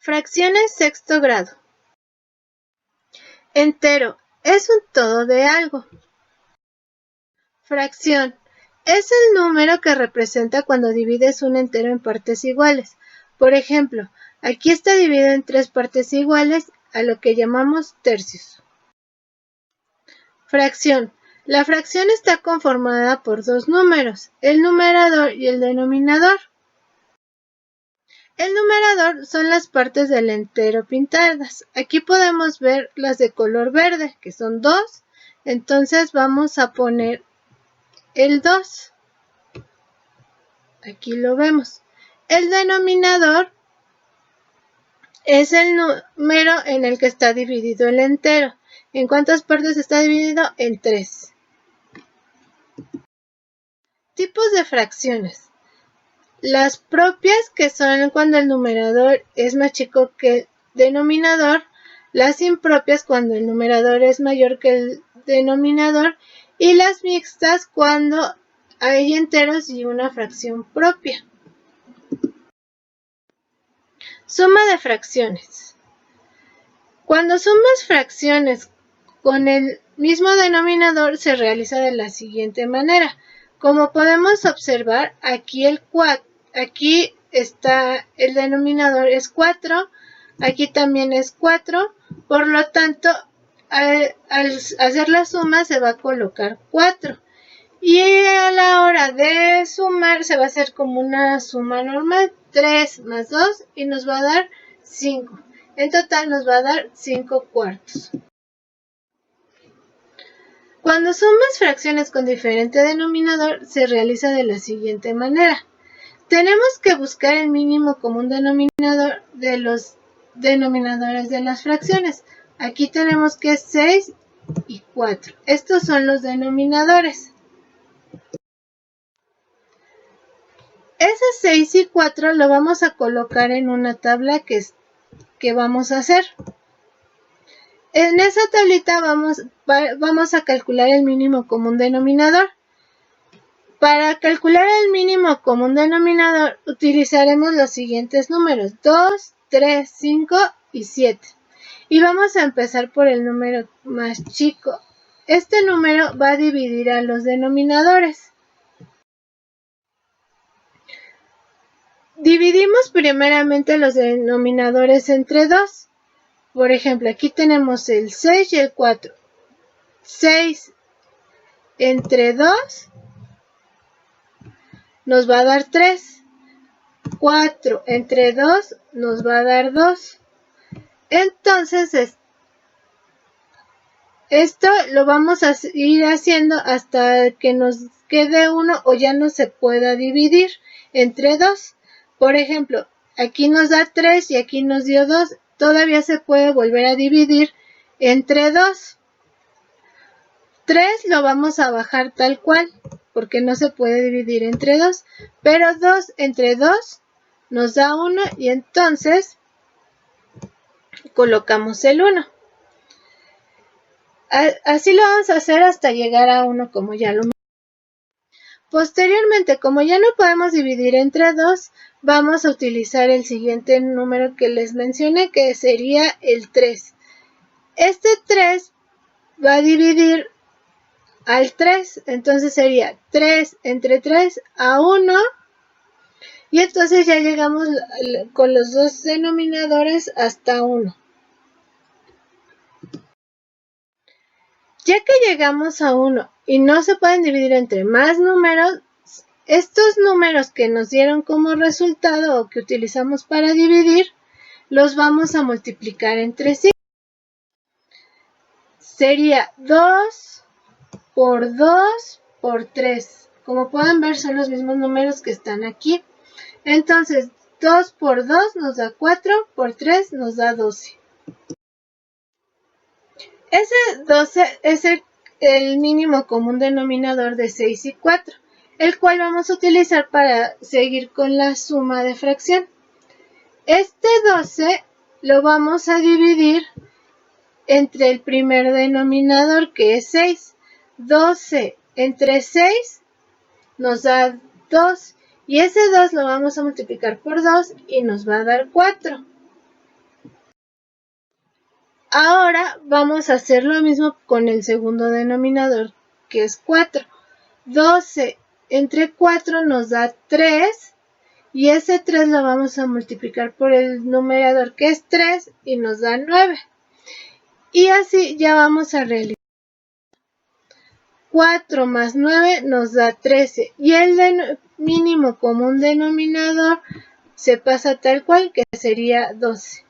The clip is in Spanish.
Fracciones sexto grado. Entero es un todo de algo. Fracción es el número que representa cuando divides un entero en partes iguales. Por ejemplo, aquí está dividido en 3 partes iguales, a lo que llamamos tercios. Fracción. La fracción está conformada por 2 números, el numerador y el denominador. El numerador son las partes del entero pintadas. Aquí podemos ver las de color verde, que son 2. Entonces vamos a poner el 2. Aquí lo vemos. El denominador es el número en el que está dividido el entero. ¿En cuántas partes está dividido? En 3. Tipos de fracciones. Las propias, que son cuando el numerador es más chico que el denominador. Las impropias, cuando el numerador es mayor que el denominador. Y las mixtas, cuando hay enteros y una fracción propia. Suma de fracciones. Cuando sumas fracciones con el mismo denominador, se realiza de la siguiente manera. Como podemos observar, aquí está el denominador es 4, aquí también es 4, por lo tanto, al hacer la suma se va a colocar 4. Y a la hora de sumar se va a hacer como una suma normal, 3 más 2, y nos va a dar 5. En total nos va a dar 5 cuartos. Cuando sumas fracciones con diferente denominador, se realiza de la siguiente manera. Tenemos que buscar el mínimo común denominador de los denominadores de las fracciones. Aquí tenemos que es 6 y 4. Estos son los denominadores. Ese 6 y 4 lo vamos a colocar en una tabla que vamos a hacer. En esa tablita vamos a calcular el mínimo común denominador. Para calcular el mínimo común denominador utilizaremos los siguientes números: 2, 3, 5 y 7. Y vamos a empezar por el número más chico. Este número va a dividir a los denominadores. Dividimos primeramente los denominadores entre 2. Por ejemplo, aquí tenemos el 6 y el 4. 6 entre 2 nos va a dar 3. 4 entre 2 nos va a dar 2. Entonces, esto lo vamos a ir haciendo hasta que nos quede 1 o ya no se pueda dividir entre 2. Por ejemplo, aquí nos da 3 y aquí nos dio 2. Todavía se puede volver a dividir entre 2. 3 lo vamos a bajar tal cual, porque no se puede dividir entre 2. Pero 2 entre 2 nos da 1 y entonces colocamos el 1. Así lo vamos a hacer hasta llegar a 1, como ya lo mencioné. Posteriormente, como ya no podemos dividir entre 2, vamos a utilizar el siguiente número que les mencioné, que sería el 3. Este 3 va a dividir al 3, entonces sería 3 entre 3 a 1, y entonces ya llegamos con los dos denominadores hasta 1. Ya que llegamos a 1 y no se pueden dividir entre más números, estos números que nos dieron como resultado o que utilizamos para dividir, los vamos a multiplicar entre sí. Sería 2 por 2 por 3. Como pueden ver, son los mismos números que están aquí. Entonces, 2 por 2 nos da 4, por 3 nos da 12. Ese 12 es el mínimo común denominador de 6 y 4, el cual vamos a utilizar para seguir con la suma de fracción. Este 12 lo vamos a dividir entre el primer denominador, que es 6. 12 entre 6 nos da 2, y ese 2 lo vamos a multiplicar por 2 y nos va a dar 4. Ahora vamos a hacer lo mismo con el segundo denominador, que es 4. 12 entre 4 nos da 3 y ese 3 lo vamos a multiplicar por el numerador, que es 3, y nos da 9. Y así ya vamos a realizar. 4 más 9 nos da 13 y el mínimo común denominador se pasa tal cual, que sería 12.